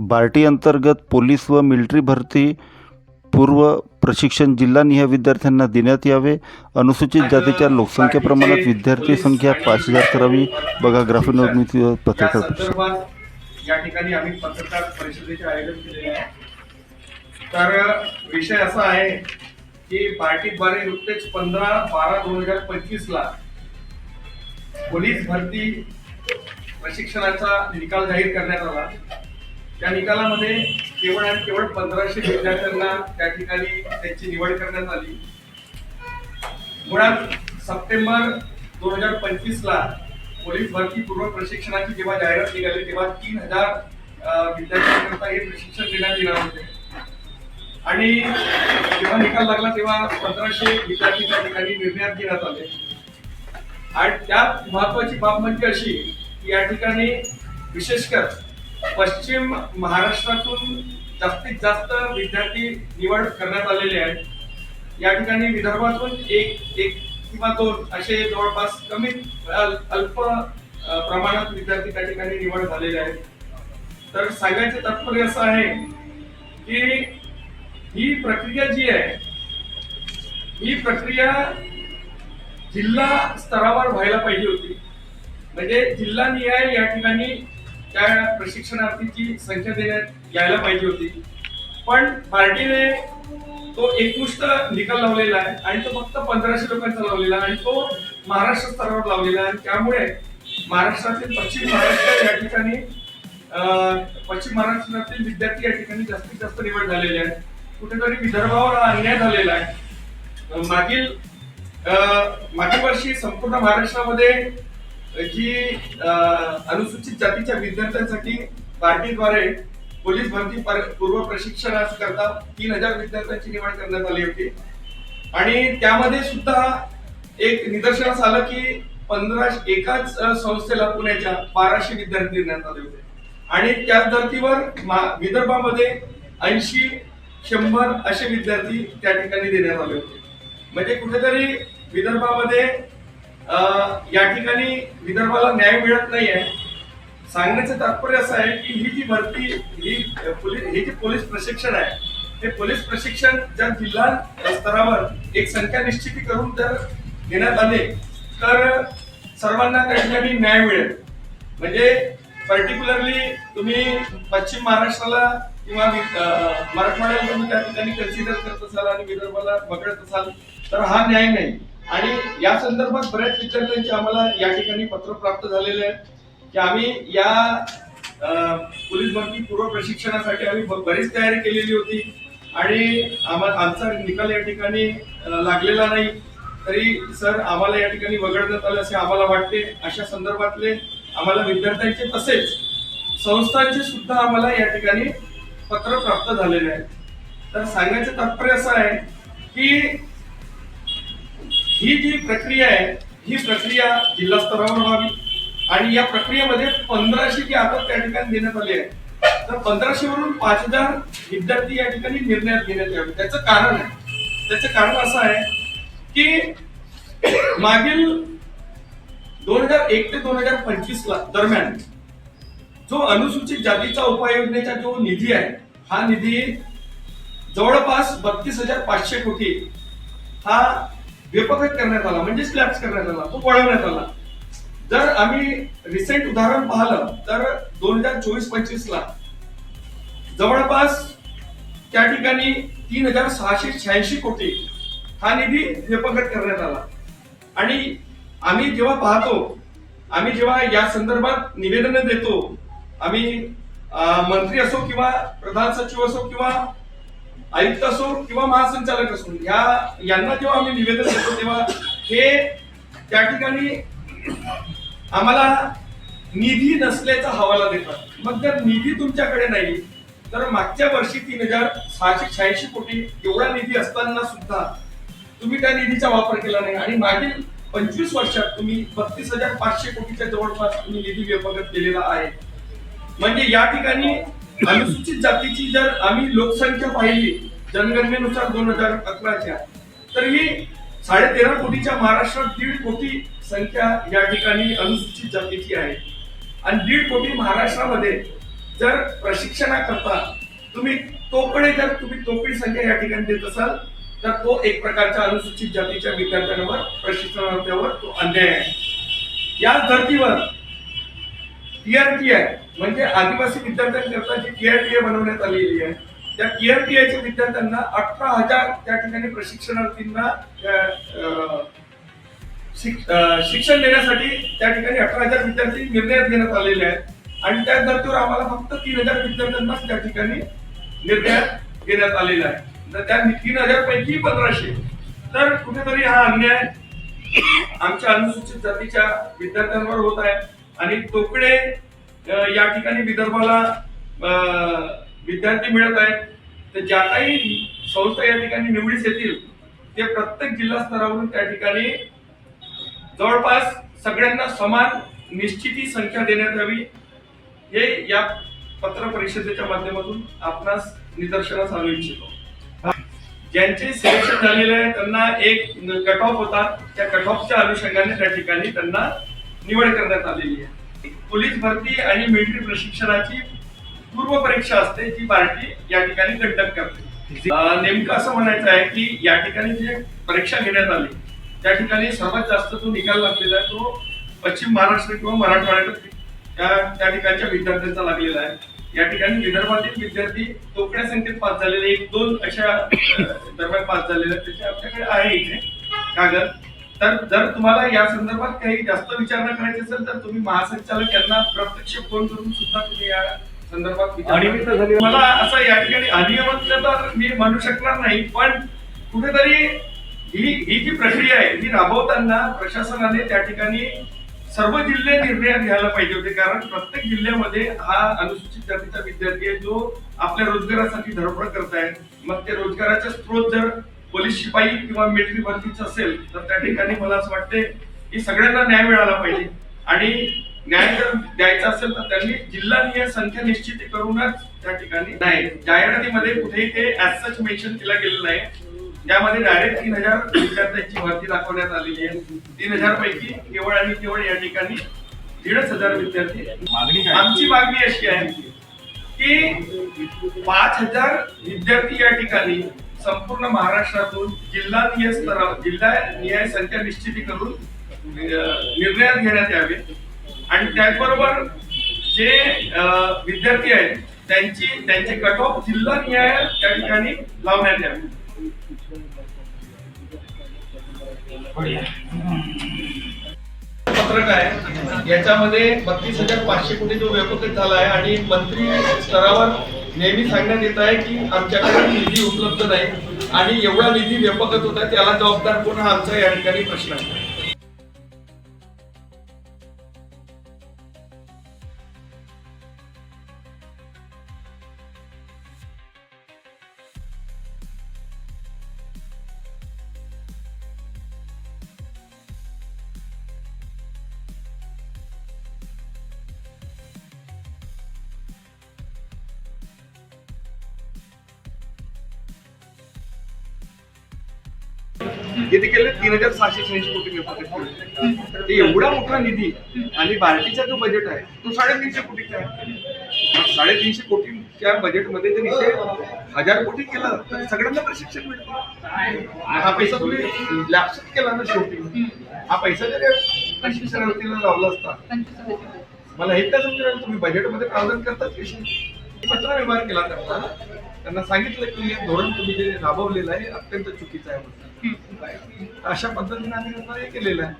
बार्टी अंतर्गत पोलीस व मिलिटरी भरती पूर्व प्रशिक्षण जिल्हानिहाय विद्यार्थ्यांना देण्यात यावे. अनुसूचित जातीच्या लोकसंख्येप्रमाणात विद्यार्थी संख्या 5000 करावी. बघा ग्राफिक निर्मिती व पत्रकार परिषद. या ठिकाणी आम्ही पत्रकार परिषदेचे आयोजन केलेले आहे. तर विषय असा आहे की बार्टीद्वारे नुकतेच 15/12/2025 ला पोलीस भरती प्रशिक्षणाचा निकाल जाहीर करण्यात आला. त्या निकालामध्ये केवळ आणि केवळ 1500 विद्यार्थ्यांना त्या ठिकाणी त्यांची निवड करण्यात आली. मुळात सप्टेंबर 2025 ला पोलीस भरती पूर्व प्रशिक्षणाची जेव्हा जाहिरात निघाली तेव्हा 3000 विद्यार्थ्यांकरता हे प्रशिक्षण देण्यात येणार होते आणि जेव्हा निकाल लागला तेव्हा 1500 विद्यार्थी त्या ठिकाणी निर्णयात घेण्यात आले. आणि त्यात महत्वाची बाब म्हणजे अशी की या ठिकाणी विशेषकर पश्चिम महाराष्ट्रातून जास्तीत जास्त विद्यार्थी निवड करण्यात आलेले आहेत. या ठिकाणी विदर्भातून एक किंवा दोन असे जवळपास कमी अल्प प्रमाणात विद्यार्थी त्या ठिकाणी निवड झालेले आहेत. तर सांगायचं तात्पर्य असं आहे की ही प्रक्रिया जी आहे ही प्रक्रिया जिल्हा स्तरावर व्हायला पाहिजे होती. म्हणजे जिल्हानिहाय या ठिकाणी त्या प्रशिक्षणार्थीची संख्या देण्यात यायला पाहिजे होती. पण पार्टीने तो एकमुष्ट निकाल लावलेला आहे आणि तो फक्त 1500 लोकांचा लावलेला आणि तो महाराष्ट्र स्तरावर लावलेला आहे. त्यामुळे महाराष्ट्रातील पश्चिम महाराष्ट्रातील विद्यार्थी या ठिकाणी जास्तीत जास्त निवड झालेले आहेत. कुठेतरी विदर्भावर अन्याय झालेला आहे. मागील वर्षी संपूर्ण महाराष्ट्रामध्ये जी अनुसूचित जातीच्या विद्यार्थ्यांसाठी पार्टीद्वारे पोलीस भरती पूर्व प्रशिक्षणाकरता 3000 विद्यार्थ्यांची निवड करण्यात आली होती आणि त्यामध्ये सुद्धा एक निदर्शनास आलं की एकाच संस्थेला पुण्याच्या 1200 विद्यार्थी देण्यात आले होते आणि त्याच धर्तीवर विदर्भामध्ये 80-100 असे विद्यार्थी त्या ठिकाणी देण्यात आले होते. म्हणजे कुठेतरी विदर्भामध्ये या ठिकाणी विदर्भाला न्याय मिळत नाहीये. सांगण्याचं तात्पर्य असं आहे की ही जी भरती हे जे पोलीस प्रशिक्षण आहे ते पोलीस प्रशिक्षण जर जिल्हा स्तरावर एक संख्या निश्चिती करून जर देण्यात आले तर सर्वांना त्या ठिकाणी न्याय मिळेल. म्हणजे पर्टिक्युलरली तुम्ही पश्चिम महाराष्ट्राला किंवा मराठवाड्याला तुम्ही त्या ठिकाणी कन्सिडर करत असाल आणि विदर्भाला वगळत असाल तर हा न्याय नाही. आणि या संदर्भात बऱ्याच विद्यार्थ्यांचे आम्हाला या ठिकाणी पत्र प्राप्त झालेले आहे की आम्ही या पोलीस भरती पूर्व प्रशिक्षणासाठी आम्ही बरीच तयारी केलेली होती आणि आमचा निकाल या ठिकाणी लागलेला नाही तरी सर आम्हाला या ठिकाणी वगळण्यात आलं असे आम्हाला वाटते. अशा संदर्भातले आम्हाला विद्यार्थ्यांचे तसेच संस्थांचे सुद्धा आम्हाला या ठिकाणी पत्र प्राप्त झालेले आहे. तर सांगायचं तात्पर्य असं आहे की ही जी प्रक्रिया आहे ही प्रक्रिया जिल्हा स्तरावर व्हावी आणि या प्रक्रियेमध्ये 1500 जी आता त्या ठिकाणी देण्यात आले आहे तर 1500 वरून 5000 विद्यार्थी या ठिकाणी निर्णयात घेण्यात यावे. त्याचं कारण असं आहे की मागील 2001 ते 2025 ला दरम्यान जो अनुसूचित जातीचा उपाययोजनेचा जो निधी आहे हा निधी जवळपास 32,500 कोटी हा व्यपगत करण्यात आला म्हणजे स्लॅब्स करण्यात आला, तो वळवण्यात आला. जर आम्ही रिसेंट उदाहरण पाहिलं तर 2024-25 ला जवळपास त्या ठिकाणी 3686 कोटी हा निधी व्यपगत करण्यात आला. आणि आम्ही जेव्हा या संदर्भात निवेदन देतो आम्ही मंत्री असो किंवा प्रधान सचिव असो किंवा आयुक्त असो किंवा महासंचालक असो यांना जेव्हा आम्ही निवेदन देतो तेव्हा हे त्या ठिकाणी आम्हाला निधी नसल्याचा हवाला देतात. मग जर निधी तुमच्याकडे नाही तर मागच्या वर्षी 3686 कोटी एवढा निधी असताना सुद्धा तुम्ही त्या निधीचा वापर केला नाही आणि मागील 25 वर्षात तुम्ही 32,500 कोटीच्या जवळपास तुम्ही निधी व्यपगत केलेला आहे. म्हणजे या ठिकाणी अनुसूचित जातीची जर आम्ही लोकसंख्या पाहिली जनगणनेनुसार 2011च्या तर ही 13.5 कोटीच्या महाराष्ट्रात 1.5 कोटी संख्या या ठिकाणी अनुसूचित जातीची आहे आणि 1.5 कोटी महाराष्ट्रामध्ये जर प्रशिक्षणाकरता तुम्ही तोकडी संख्या या ठिकाणी देत असाल तर तो एक प्रकारच्या अनुसूचित जातीच्या विद्यार्थ्यांवर प्रशिक्षणार्थ्यावर तो अन्याय आहे. याच धर्तीवर TRTI म्हणजे आदिवासी विद्यार्थ्यांकरता जी TRTI बनवण्यात आलेली आहे त्या TRTIच्या विद्यार्थ्यांना 18,000 त्या ठिकाणी प्रशिक्षणार्थींना शिक्षण देण्यासाठी त्या ठिकाणी 18,000 विद्यार्थी निर्णय घेण्यात आलेले आहेत आणि त्याच धर्तीवर आम्हाला फक्त 3,000 विद्यार्थ्यांनाच त्या ठिकाणी निर्णय घेण्यात आलेला आहे. तर त्या 3,000 पैकी 1,500 तर कुठेतरी हा अन्याय आमच्या अनुसूचित जातीच्या विद्यार्थ्यांवर होत आहे आणि तोकडे या ठिकाणी विदर्भाला विद्यार्थी मिळत आहेत. तर ज्या काही संस्था या ठिकाणी निवडीस येतील ते प्रत्येक जिल्हा स्तरावरून त्या ठिकाणी जवळपास सगळ्यांना समान निश्चिती संख्या देण्यात यावी हे या पत्र परिषदेच्या माध्यमातून आपणास निदर्शनास आणू इच्छितो. ज्यांचे सिलेक्शन झालेले आहे त्यांना एक कट ऑफ होता त्या कट ऑफच्या अनुषंगाने त्या ठिकाणी त्यांना निवड करण्यात आलेली आहे. पोलीस भरती आणि मिलिटरी प्रशिक्षणाची पूर्व परीक्षा असते जी पार्टी या ठिकाणी कंडक्ट करते. नेमकं असं म्हणायचं आहे की या ठिकाणी जे परीक्षा घेण्यात आली त्या ठिकाणी सर्वात जास्त जो निकाल लागलेला आहे तो पश्चिम महाराष्ट्र किंवा मराठवाड्यात त्या ठिकाणच्या विद्यार्थ्यांचा लागलेला आहे. या ठिकाणी विदर्भातील विद्यार्थी तोकड्या संख्येत पास झालेले 1-2 अशा दरम्यान पास झालेले त्याचे आपल्याकडे आहे इथे कागद. तर जर तुम्हाला या संदर्भात काही जास्त विचारणा करायची असेल तर तुम्ही महासंचालक यांना प्रत्यक्ष फोन करून सुद्धा तुम्ही या संदर्भात मला असं या ठिकाणी अनियमितता तर मी म्हणू शकणार नाही पण कुठेतरी ही जी प्रक्रिया आहे ही राबवताना प्रशासनाने त्या ठिकाणी सर्व जिल्हे निर्णय घ्यायला पाहिजे होते कारण प्रत्येक जिल्ह्यामध्ये हा अनुसूचित जातीचा विद्यार्थी आहे जो आपल्या रोजगारासाठी धडपड करताय. मग ते रोजगाराचे स्रोत जर पोलीस शिपाई किंवा मिलिटरी भरतीचं असेल तर त्या ठिकाणी मला असं वाटते की सगळ्यांना न्याय मिळाला पाहिजे आणि न्याय जर द्यायचा असेल तर त्यांनी जिल्हानिहाय संख्या निश्चित करूनच त्या ठिकाणी नाही. जाहिरातीमध्ये कुठेही ते ऍज सच मेन्शन केलं गेलेलं नाही. त्यामध्ये डायरेक्ट 3,000 विद्यार्थ्यांची भरती दाखवण्यात आलेली आहे. 3,000 पैकी केवळ आणि केवळ या ठिकाणी 1,500 विद्यार्थी. आमची मागणी अशी आहे की 5,000 विद्यार्थी या ठिकाणी संपूर्ण महाराष्ट्रातून जिल्हानिहाय संख्या निश्चिती करून निर्णय घेण्यात यावे आणि त्याचबरोबर जे विद्यार्थी आहेत त्यांचे कट ऑफ जिल्हानिहाय त्या ठिकाणी लावण्यात यावे. पत्रक आहे याच्यामध्ये 32,500 कोटी जो व्यपकत झाला आहे आणि मंत्री स्तरावर नेहमी सांगण्यात येत आहे की आमच्याकडे निधी उपलब्ध नाही आणि एवढा निधी व्यपकत होता त्याला जबाबदार कोण हा आमचा या ठिकाणी प्रश्न आहे. किती केले 3,686 कोटी व्यपकत केले. एवढा मोठा निधी आणि बार्टीचा जो बजेट आहे तो 350 कोटीचा आहे. 350 कोटीच्या बजेटमध्ये जर इथे 1,000 कोटी केला तर सगळ्यांना प्रशिक्षण मिळतं. हा पैसा तुम्ही लॅपसात केला ना शेवटी. हा पैसा जर प्रशिक्षणार्थीला लावला असता मला हे काय समजेल तुम्ही बजेटमध्ये प्रावधान करतात कशी. पत्र व्यवहार केला त्यांना सांगितलं की हे धोरण तुम्ही जे राबवलेलं आहे अत्यंत चुकीचं आहे. अशा पद्धतीने आम्ही हे केलेलं आहे.